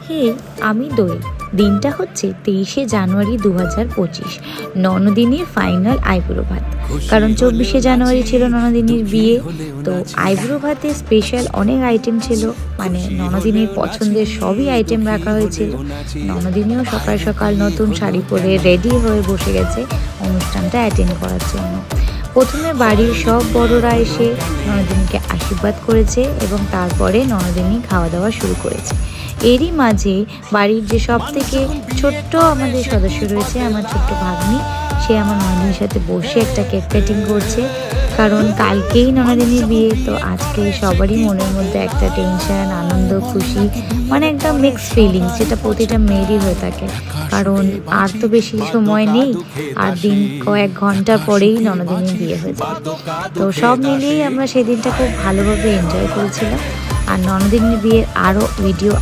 হে আমি দোয়েল। দিনটা হচ্ছে 23শে জানুয়ারি 2025। ননদিনীর ফাইনাল আইবুড়ো ভাত, কারণ 24শে জানুয়ারি ছিল ননদিনীর বিয়ে। তো আইবুড়ো ভাতে স্পেশাল অনেক আইটেম ছিল, মানে ননদিনীর পছন্দের সবই আইটেম রাখা হয়েছিল। ননদিনীও সকাল সকাল নতুন শাড়ি পরে রেডি হয়ে বসে গেছে অনুষ্ঠানটা অ্যাটেন্ড করার জন্য। প্রথমে বাড়ির সব বড়রা এসে ননদিনীকে আশীর্বাদ করেছে এবং তারপরে ননদিনী খাওয়া দাওয়া শুরু করেছে। এরই মাঝে বাড়ির যে সব থেকে ছোট্ট আমাদের সদস্য রয়েছে, আমার ছোট্ট ভাগ্নি, সে আমার ননদিনীর সাথে বসে একটা কেক কাটিং করছে। কারণ কালকেই ননদিনীর বিয়ে, তো আজকে সবারই মনের মধ্যে একটা টেনশন, আনন্দ, খুশি, মানে একটা মিক্সড ফিলিংস, যেটা প্রতিটা মেয়েরই হয়ে থাকে। কারণ আর তো বেশি সময় নেই, আর দিন কয়েক ঘন্টা পরেই ননদিনীর বিয়ে হয়ে যাবে। তো সব মিলিয়েই আমরা সেদিনটা খুব ভালোভাবে এনজয় করেছিলাম। আর ননদিনীর বিয়ের আরও ভিডিও